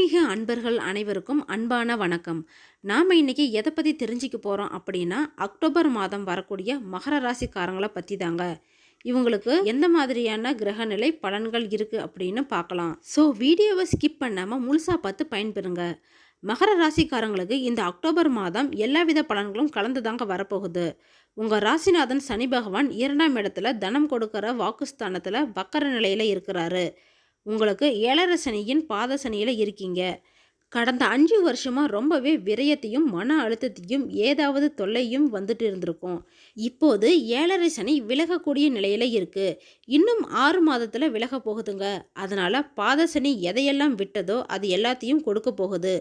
ஆன்மீக அன்பர்கள் அனைவருக்கும் அன்பான வணக்கம். நாம் இன்னைக்கு எதை பற்றி தெரிஞ்சுக்க போகிறோம் அப்படின்னா, அக்டோபர் மாதம் வரக்கூடிய மகர ராசிக்காரங்களை பற்றி தாங்க. இவங்களுக்கு எந்த மாதிரியான கிரகநிலை பலன்கள் இருக்குது அப்படின்னு பார்க்கலாம். ஸோ வீடியோவை ஸ்கிப் பண்ணாமல் முழுசாக பார்த்து பயன்பெறுங்க. மகர ராசிக்காரங்களுக்கு இந்த அக்டோபர் மாதம் எல்லா வித பலன்களும் கலந்து தாங்க வரப்போகுது. உங்கள் ராசிநாதன் சனி பகவான் 2ஆம் இடத்துல தனம் கொடுக்குற வாக்குஸ்தானத்தில் வக்கர நிலையில் இருக்கிறாரு. உங்களுக்கு 7.5 சனியின் பாத சனியில் இருக்கீங்க. கடந்த 5 வருஷமாக ரொம்பவே விரயத்தையும் மன அழுத்தத்தையும் ஏதாவது தொல்லையும் வந்துட்டு இருந்திருக்கும். இப்போது 7.5 சனி விலகக்கூடிய நிலையில் இருக்குது. இன்னும் 6 மாதத்தில் விலக போகுதுங்க. அதனால் பாத சனி எதையெல்லாம் விட்டதோ அது எல்லாத்தையும் கொடுக்க போகுது.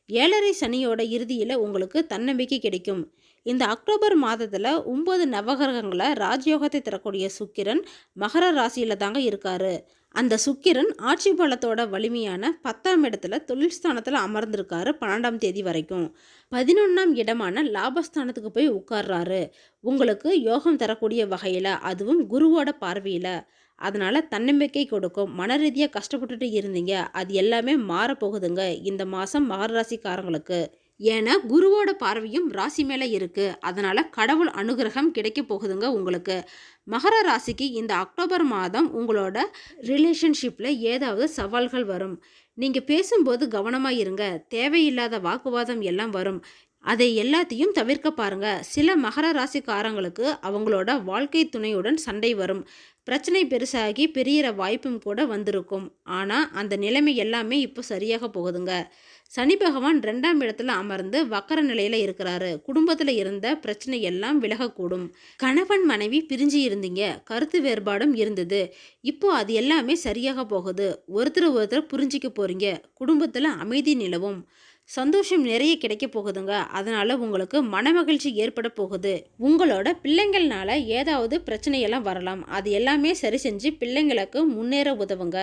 7.5 சனியோட இறுதியில் உங்களுக்கு தன்னம்பிக்கை கிடைக்கும். இந்த அக்டோபர் மாதத்தில் 9 நவகிரகங்களை ராஜயோகத்தை தரக்கூடிய சுக்கிரன் மகர ராசியில் தாங்க இருக்காரு. அந்த சுக்கிரன் ஆட்சி பலத்தோட வலிமையான 10ஆம் இடத்துல தொழில் ஸ்தானத்தில் அமர்ந்திருக்காரு 12ஆம் தேதி வரைக்கும். 11ஆம் இடமான லாபஸ்தானத்துக்கு போய் உட்கார்றாரு. உங்களுக்கு யோகம் தரக்கூடிய வகையில், அதுவும் குருவோட பார்வையில். அதனால் தன்னம்பிக்கை கொடுக்கும். மன ரீதியாக கஷ்டப்பட்டுட்டு இருந்தீங்க, அது எல்லாமே மாறப்போகுதுங்க இந்த மாதம் மகர ராசிக்காரங்களுக்கு. ஏன்னா குருவோட பார்வையும் ராசி மேலே இருக்குது. அதனால் கடவுள் அனுகிரகம் கிடைக்க போகுதுங்க உங்களுக்கு. மகர ராசிக்கு இந்த அக்டோபர் மாதம் உங்களோட ரிலேஷன்ஷிப்பில் ஏதாவது சவால்கள் வரும். நீங்கள் பேசும்போது கவனமாக இருங்க. தேவையில்லாத வாக்குவாதம் எல்லாம் வரும். அதை எல்லாத்தையும் தவிர்க்க பாருங்க. சில மகர ராசிக்காரங்களுக்கு அவங்களோட வாழ்க்கை துணையுடன் சண்டை வரும். பிரச்சனை பெருசாகி பெரியற வாய்ப்பும் கூட வந்திருக்கும். ஆனால் அந்த நிலைமை எல்லாமே இப்போ சரியாக போகுதுங்க. சனி பகவான் 2ஆம் இடத்துல அமர்ந்து வக்கர நிலையில் இருக்கிறாரு. குடும்பத்தில் இருந்த பிரச்சனை எல்லாம் விலகக்கூடும். கணவன் மனைவி பிரிஞ்சு இருந்தீங்க, கருத்து வேறுபாடும் இருந்தது. இப்போ அது எல்லாமே சரியாக போகுது. ஒருத்தர் புரிஞ்சிக்க போறீங்க. குடும்பத்தில் அமைதி நிலவும். சந்தோஷம் நிறைய கிடைக்க போகுதுங்க. அதனால் உங்களுக்கு மனமகிழ்ச்சி ஏற்பட போகுது. உங்களோட பிள்ளைங்கள்னால ஏதாவது பிரச்சனையெல்லாம் வரலாம். அது எல்லாமே சரி செஞ்சு பிள்ளைங்களுக்கு முன்னேற உதவுங்க.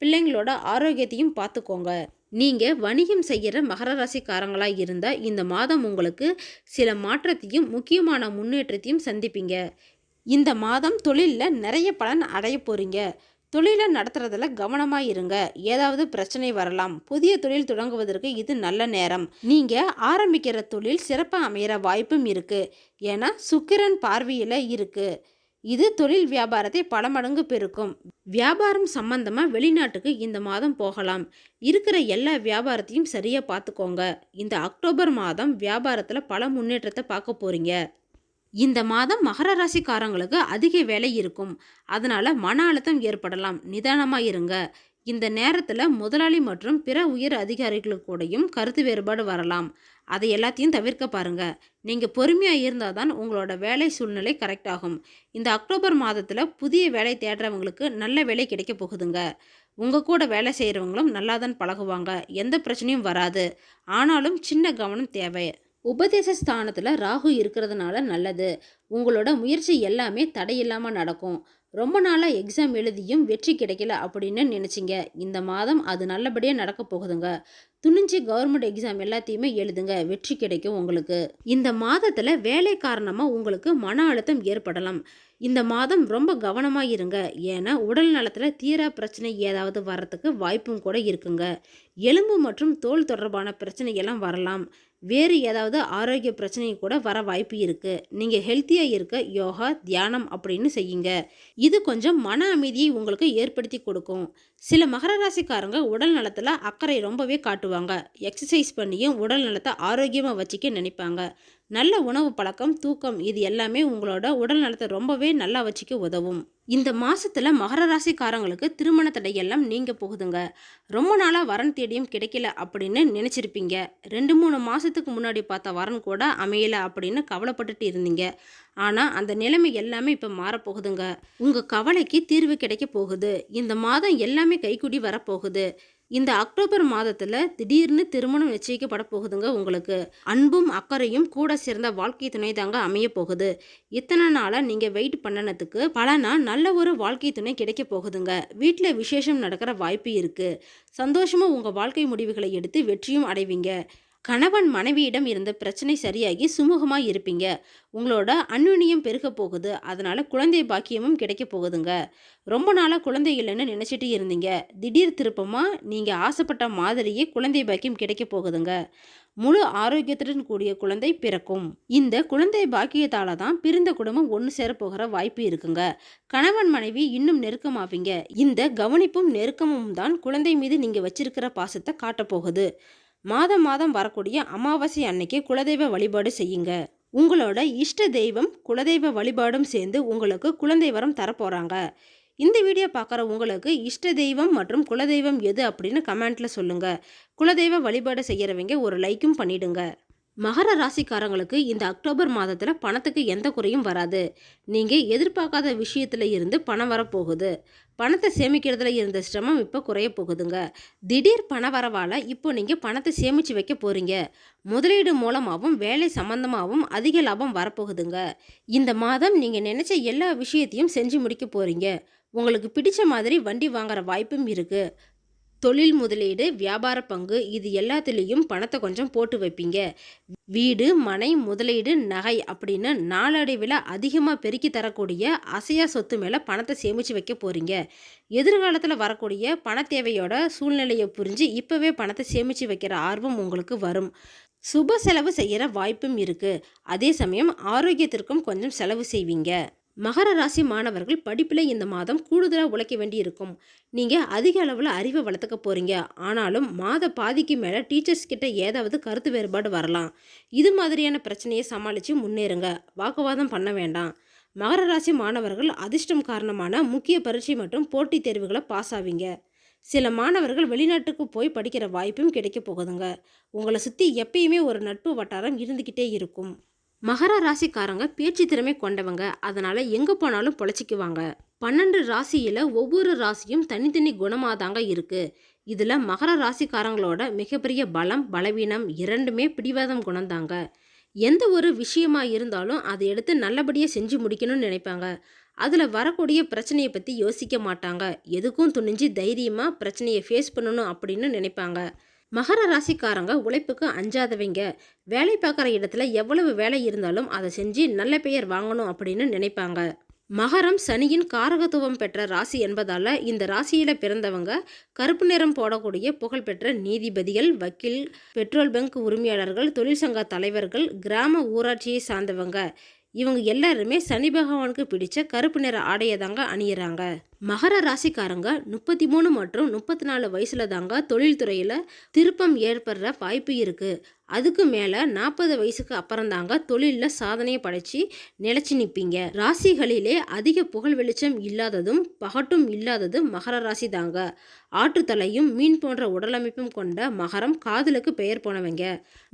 பிள்ளைங்களோட ஆரோக்கியத்தையும் பார்த்துக்கோங்க. நீங்கள் வணிகம் செய்கிற மகர ராசிக்காரங்களாக இருந்தால் இந்த மாதம் உங்களுக்கு சில மாற்றத்தையும் முக்கியமான முன்னேற்றத்தையும் சந்திப்பீங்க. இந்த மாதம் தொழிலில் நிறைய பலன் அடைய போகிறீங்க. தொழிலை நடத்துறதுல கவனமாக இருங்க. ஏதாவது பிரச்சனை வரலாம். புதிய தொழில் தொடங்குவதற்கு இது நல்ல நேரம். நீங்கள் ஆரம்பிக்கிற தொழில் சிறப்பாக அமையிற வாய்ப்பும் இருக்குது. ஏன்னா சுக்கிரன் பார்வையில் இருக்குது. இது தொழில் வியாபாரத்தை பல மடங்கு பெருக்கும். வியாபாரம் சம்பந்தமாக வெளிநாட்டுக்கு இந்த மாதம் போகலாம். இருக்கிற எல்லா வியாபாரத்தையும் சரியாக பார்த்துக்கோங்க. இந்த அக்டோபர் மாதம் வியாபாரத்தில் பல முன்னேற்றத்தை பார்க்க போகிறீங்க. இந்த மாதம் மகர ராசிக்காரங்களுக்கு அதிக வேலை இருக்கும். அதனால் மன அழுத்தம் ஏற்படலாம். நிதானமாக இருங்க. இந்த நேரத்தில் முதலாளி மற்றும் பிற உயர் அதிகாரிகளுக்கு கூடயும் கருத்து வேறுபாடு வரலாம். அதை எல்லாத்தையும் தவிர்க்க பாருங்க. நீங்கள் பொறுமையாக இருந்தால் தான் உங்களோட வேலை சூழ்நிலை கரெக்ட் ஆகும். இந்த அக்டோபர் மாதத்தில் புதிய வேலை தேடுறவங்களுக்கு நல்ல வேலை கிடைக்க போகுதுங்க. உங்கள் கூட வேலை செய்கிறவங்களும் நல்லா தான் பழகுவாங்க. எந்த பிரச்சனையும் வராது. ஆனாலும் சின்ன கவனம் தேவை. உபதேச ஸ்தானத்தில் ராகு இருக்கிறதுனால நல்லது. உங்களோட முயற்சி எல்லாமே தடையில்லாமல் நடக்கும். ரொம்ப நாளாக எக்ஸாம் எழுதியும் வெற்றி கிடைக்கல அப்படின்னு நினச்சிங்க. இந்த மாதம் அது நல்லபடியாக நடக்க போகுதுங்க. துணிஞ்சு கவர்மெண்ட் எக்ஸாம் எல்லாத்தையுமே எழுதுங்க. வெற்றி கிடைக்கும் உங்களுக்கு. இந்த மாதத்தில் வேலை காரணமாக உங்களுக்கு மன அழுத்தம் ஏற்படலாம். இந்த மாதம் ரொம்ப கவனமாக இருங்க. ஏன்னா உடல் நலத்தில் தீரா பிரச்சனை ஏதாவது வர்றதுக்கு வாய்ப்பும் கூட இருக்குங்க. எலும்பு மற்றும் தோல் தொடர்பான பிரச்சனைகள்லாம் வரலாம். வேறு ஏதாவது ஆரோக்கிய பிரச்சனை கூட வர வாய்ப்பு இருக்குது. நீங்கள் ஹெல்த்தியாக இருக்க யோகா, தியானம் அப்படின்னு செய்யுங்க. இது கொஞ்சம் மன அமைதியை உங்களுக்கு ஏற்படுத்தி கொடுக்கும். சில மகர ராசிக்காரங்க உடல் நலத்தில் அக்கறை ரொம்பவே காட்டுவாங்க. எக்ஸசைஸ் பண்ணியும் உடல் நலத்தை ஆரோக்கியமாக வச்சுக்க நினைப்பாங்க. நல்ல உணவு பழக்கம், தூக்கம் இது எல்லாமே உங்களோட உடல் நலத்தை ரொம்பவே நல்லா வச்சுக்க உதவும். இந்த மாதத்தில் மகர ராசிக்காரங்களுக்கு திருமண தடையெல்லாம் நீங்க போகுதுங்க. ரொம்ப நாளாக வரன் தேடியும் கிடைக்கல அப்படின்னு நினச்சிருப்பீங்க. 2-3 மாதத்துக்கு முன்னாடி பார்த்த வரன் கூட அமையலை அப்படின்னு கவலைப்பட்டுட்டு இருந்தீங்க. ஆனால் அந்த நிலைமை எல்லாமே இப்போ மாறப்போகுதுங்க. உங்கள் கவலைக்கு தீர்வு கிடைக்க போகுது. இந்த மாதம் எல்லாமே கைக்கூடி வரப்போகுது. இந்த அக்டோபர் மாதத்தில் திடீர்னு திருமணம் நிச்சயிக்கப்பட போகுதுங்க உங்களுக்கு. அன்பும் அக்கறையும் கூட சேர்ந்த வாழ்க்கை துணை தாங்க அமைய போகுது. இத்தனை நாளாக நீங்கள் வெயிட் பண்ணனதுக்கு பலனா நல்ல ஒரு வாழ்க்கை துணை கிடைக்க போகுதுங்க. வீட்டில் விசேஷம் நடக்கிற வாய்ப்பு இருக்குது. சந்தோஷமாக உங்கள் வாழ்க்கை முடிவுகளை எடுத்து வெற்றியும் அடைவீங்க. கணவன் மனைவியிடம் இருந்த பிரச்சனை சரியாகி சுமூகமா இருப்பீங்க. உங்களோட அந்யோன்யம் பெருக போகுது. அதனால குழந்தை பாக்கியமும் கிடைக்க போகுதுங்க. ரொம்ப நாளா குழந்தை இல்லைன்னு நினைச்சிட்டு இருந்தீங்க. திடீர் திருப்பமா நீங்க ஆசைப்பட்ட மாதிரியே குழந்தை பாக்கியம் கிடைக்க போகுதுங்க. முழு ஆரோக்கியத்துடன் கூடிய குழந்தை பிறக்கும். இந்த குழந்தை பாக்கியத்தால தான் பிரிந்த குடும்பம் ஒன்று சேர போகிற வாய்ப்பு இருக்குங்க. கணவன் மனைவி இன்னும் நெருக்கமாவீங்க. இந்த கவனிப்பும் நெருக்கமும் தான் குழந்தை மீது நீங்க வச்சிருக்கிற பாசத்தை காட்டப் போகுது. மாதம் மாதம் வரக்கூடிய அமாவாசை அன்னைக்கு குலதெய்வ வழிபாடு செய்யுங்க. உங்களோட இஷ்ட தெய்வம் குலதெய்வ வழிபாடும் சேர்ந்து உங்களுக்கு குழந்தை வரம் தரப்போறாங்க. இந்த வீடியோ பார்க்குற உங்களுக்கு இஷ்ட தெய்வம் மற்றும் குலதெய்வம் எது அப்படின்னு கமெண்ட்ல சொல்லுங்க. குலதெய்வ வழிபாடு செய்யறவங்க ஒரு லைக்கும் பண்ணிடுங்க. மகர ராசிக்காரங்களுக்கு இந்த அக்டோபர் மாதத்தில் பணத்துக்கு எந்த குறையும் வராது. நீங்கள் எதிர்பார்க்காத விஷயத்துல இருந்து பணம் வரப்போகுது. பணத்தை சேமிக்கிறதுல இருந்த சிரமம் இப்போ குறைய போகுதுங்க. திடீர் பண வரவால் இப்போ நீங்கள் பணத்தை சேமித்து வைக்க போகிறீங்க. முதலீடு மூலமாகவும் வேலை சம்பந்தமாகவும் அதிக லாபம் வரப்போகுதுங்க. இந்த மாதம் நீங்கள் நினச்ச எல்லா விஷயத்தையும் செஞ்சு முடிக்க போகிறீங்க. உங்களுக்கு பிடிச்ச மாதிரி வண்டி வாங்குற வாய்ப்பும் இருக்குது. தொழில் முதலீடு, வியாபார பங்கு இது எல்லாத்துலேயும் பணத்தை கொஞ்சம் போட்டு வைப்பீங்க. வீடு, மனை, முதலீடு, நகை அப்படின்னு நாளடைவில் அதிகமாக பெருக்கி தரக்கூடிய அசையா சொத்து மேலே பணத்தை சேமித்து வைக்க போகிறீங்க. எதிர்காலத்தில் வரக்கூடிய பண தேவையோட சூழ்நிலையை புரிஞ்சு இப்போவே பணத்தை சேமித்து வைக்கிற ஆர்வம் உங்களுக்கு வரும். சுப செலவு செய்கிற வாய்ப்பும் இருக்குது. அதே சமயம் ஆரோக்கியத்திற்கும் கொஞ்சம் செலவு செய்வீங்க. மகர ராசி மாணவர்கள் படிப்பில் இந்த மாதம் கூடுதலாக உழைக்க வேண்டி இருக்கும். நீங்கள் அதிக அளவில் அறிவை வளர்த்துக்க போகிறீங்க. ஆனாலும் மாத பாதிக்கு மேலே டீச்சர்ஸ் கிட்ட ஏதாவது கருத்து வேறுபாடு வரலாம். இது மாதிரியான பிரச்சனையை சமாளித்து முன்னேறுங்க. வாக்குவாதம் பண்ண வேண்டாம். மகர ராசி மாணவர்கள் அதிர்ஷ்டம் காரணமான முக்கிய பரீட்சை மற்றும் போட்டித் தேர்வுகளை பாஸ் ஆவீங்க. சில மாணவர்கள் வெளிநாட்டுக்கு போய் படிக்கிற வாய்ப்பும் கிடைக்க போகுதுங்க. உங்களை சுற்றி எப்பயுமே ஒரு நட்பு வட்டாரம் இருந்துக்கிட்டே இருக்கும். மகர ராசிக்காரங்க பேச்சு திறமை கொண்டவங்க. அதனால எங்க போனாலும் பொழைச்சிக்குவாங்க. 12 ராசியில ஒவ்வொரு ராசியும் தனித்தனி குணமாதாங்க இருக்கு. இதுல மகர ராசிக்காரங்களோட மிகப்பெரிய பலம் பலவீனம் இரண்டுமே பிடிவாதம் குணம்தாங்க. எந்த ஒரு விஷயமா இருந்தாலும் அதை எடுத்து நல்லபடியா செஞ்சு முடிக்கணும்னு நினைப்பாங்க. அதுல வரக்கூடிய பிரச்சனையை பத்தி யோசிக்க மாட்டாங்க. எதுக்கும் துணிஞ்சு தைரியமா பிரச்சனையை ஃபேஸ் பண்ணணும் அப்படின்னு நினைப்பாங்க. மகர ராசிக்காரங்க உழைப்புக்கு அஞ்சாதவங்க. வேலை பார்க்குற இடத்துல எவ்வளவு வேலை இருந்தாலும் அதை செஞ்சு நல்ல பெயர் வாங்கணும் அப்படின்னு நினைப்பாங்க. மகரம் சனியின் காரகத்துவம் பெற்ற ராசி என்பதால இந்த ராசியில பிறந்தவங்க கருப்பு நிறம் போடக்கூடிய புகழ்பெற்ற நீதிபதிகள், வக்கீல், பெட்ரோல் பங்க் உரிமையாளர்கள், தொழிற்சங்க தலைவர்கள், கிராம ஊராட்சியை சார்ந்தவங்க இவங்க எல்லாருமே சனி பகவானுக்கு பிடிச்ச கருப்பு நிற ஆடையை தாங்க அணியிறாங்க. மகர ராசிக்காரங்க 33 மற்றும் 34 வயசுல தாங்க தொழில்துறையில் திருப்பம் ஏற்படுற வாய்ப்பு இருக்கு. அதுக்கு மேலே 40 வயசுக்கு அப்புறம் தாங்க தொழிலில் சாதனையை படைச்சி நிலச்சி நிற்பீங்க. ராசிகளிலே அதிக புகழ் வெளிச்சம் இல்லாததும் பகட்டும் இல்லாததும் மகர ராசி தாங்க. ஆற்றுத்தலையும் மீன் போன்ற உடலமைப்பும் கொண்ட மகரம் காதலுக்கு பெயர் போனவங்க.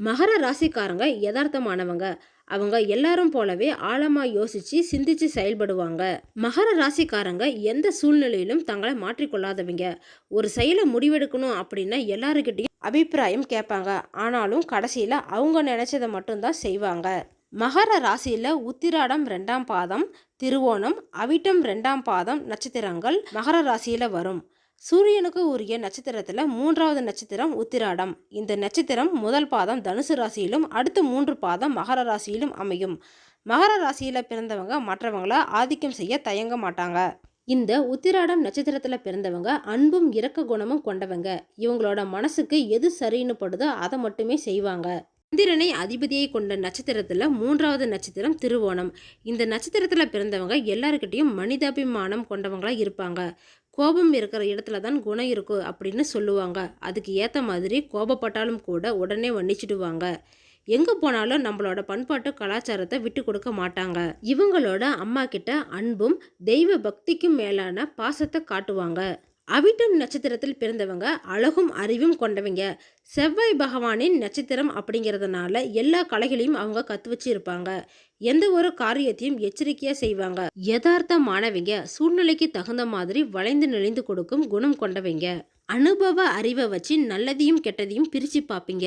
மகர ராசிக்காரங்க யதார்த்தமானவங்க. அவங்க எல்லாரும் போலவே ஆழமா யோசிச்சு சிந்திச்சு செயல்படுவாங்க. மகர ராசிக்காரங்க எந்த சூழ்நிலையிலும் தங்களை மாற்றிக்கொள்ளாதவங்க. ஒரு செயலை முடிவெடுக்கணும் அப்படின்னா எல்லாருக்கிட்டையும் அபிப்பிராயம் கேட்பாங்க. ஆனாலும் கடைசியில் அவங்க நினைச்சதை மட்டும்தான் செய்வாங்க. மகர ராசியில உத்திராடம் 2ஆம் பாதம், திருவோணம், அவிட்டம் 2ஆம் பாதம் நட்சத்திரங்கள் மகர ராசியில வரும். சூரியனுக்கு உரிய நட்சத்திரத்தில் 3வது நட்சத்திரம் உத்திராடம். இந்த நட்சத்திரம் முதல் பாதம் தனுசு ராசியிலும் அடுத்த 3 பாதம் மகர ராசியிலும் அமையும். மகர ராசியில் பிறந்தவங்க மற்றவங்கள ஆதிக்கம் செய்ய தயங்க மாட்டாங்க. இந்த உத்திராடம் நட்சத்திரத்தில் பிறந்தவங்க அன்பும் இரக்க குணமும் கொண்டவங்க. இவங்களோட மனசுக்கு எது சரின்னு படுதோ அதை மட்டுமே செய்வாங்க. சந்திரனை அதிபதியை கொண்ட நட்சத்திரத்தில் 3வது நட்சத்திரம் திருவோணம். இந்த நட்சத்திரத்தில் பிறந்தவங்க எல்லாருக்கிட்டையும் மனிதாபிமானம் கொண்டவங்களா இருப்பாங்க. கோபம் இருக்கிற இடத்துல தான் குணம் இருக்கும் அப்படின்னு சொல்லுவாங்க. அதுக்கு ஏற்ற மாதிரி கோபப்பட்டாலும் கூட உடனே மன்னிச்சிடுவாங்க. எங்கே போனாலும் நம்மளோட பண்பாட்டு கலாச்சாரத்தை விட்டு கொடுக்க மாட்டாங்க. இவங்களோட அம்மா கிட்ட அன்பும் தெய்வ பக்திக்கும் மேலான பாசத்தை காட்டுவாங்க. அவிட்டம் நட்சத்திரத்தில் பிறந்தவங்க அழகும் அறிவும் கொண்டவங்க. செவ்வாய் பகவானின் நட்சத்திரம் அப்படிங்கிறதுனால எல்லா கலைகளையும் அவங்க கற்று வச்சு இருப்பாங்க. எந்த ஒரு காரியத்தையும் எச்சரிக்கையாக செய்வாங்க. யதார்த்தமானவங்க. சூழ்நிலைக்கு தகுந்த மாதிரி வளைந்து நெளிந்து கொடுக்கும் குணம் கொண்டவங்க. அனுபவ அறிவை வச்சு நல்லதையும் கெட்டதையும் பிரித்து பார்ப்பீங்க.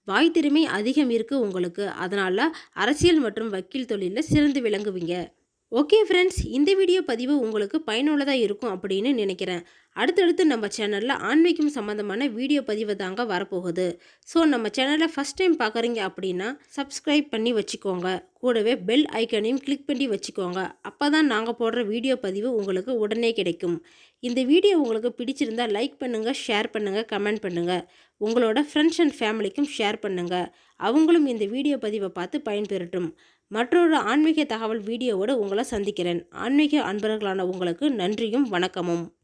வாய் திறமை அதிகம் இருக்கு உங்களுக்கு. அதனால அரசியல் மற்றும் வக்கீல் தொழிலில் சிறந்து விளங்குவீங்க. ஓகே ஃப்ரெண்ட்ஸ், இந்த வீடியோ பதிவு உங்களுக்கு பயனுள்ளதாக இருக்கும் அப்படின்னு நினைக்கிறேன். அடுத்தடுத்து நம்ம சேனலில் ஆன்மீகம் சம்மந்தமான வீடியோ பதிவு தாங்க வரப்போகுது. ஸோ நம்ம சேனலை ஃபஸ்ட் டைம் பார்க்குறீங்க அப்படின்னா சப்ஸ்கிரைப் பண்ணி வச்சுக்கோங்க. கூடவே பெல் ஐக்கனையும் கிளிக் பண்ணி வச்சுக்கோங்க. அப்போ தான் நாங்கள் போடுற வீடியோ பதிவு உங்களுக்கு உடனே கிடைக்கும். இந்த வீடியோ உங்களுக்கு பிடிச்சிருந்தா லைக் பண்ணுங்கள், ஷேர் பண்ணுங்கள், கமெண்ட் பண்ணுங்கள். உங்களோட ஃப்ரெண்ட்ஸ் அண்ட் ஃபேமிலிக்கும் ஷேர் பண்ணுங்கள். அவங்களும் இந்த வீடியோ பதிவை பார்த்து பயன்பெறட்டும். மற்றொரு ஆன்மீக தகவல் வீடியோவோடு உங்களை சந்திக்கிறேன். ஆன்மீக அன்பர்களான உங்களுக்கு நன்றியும் வணக்கமும்.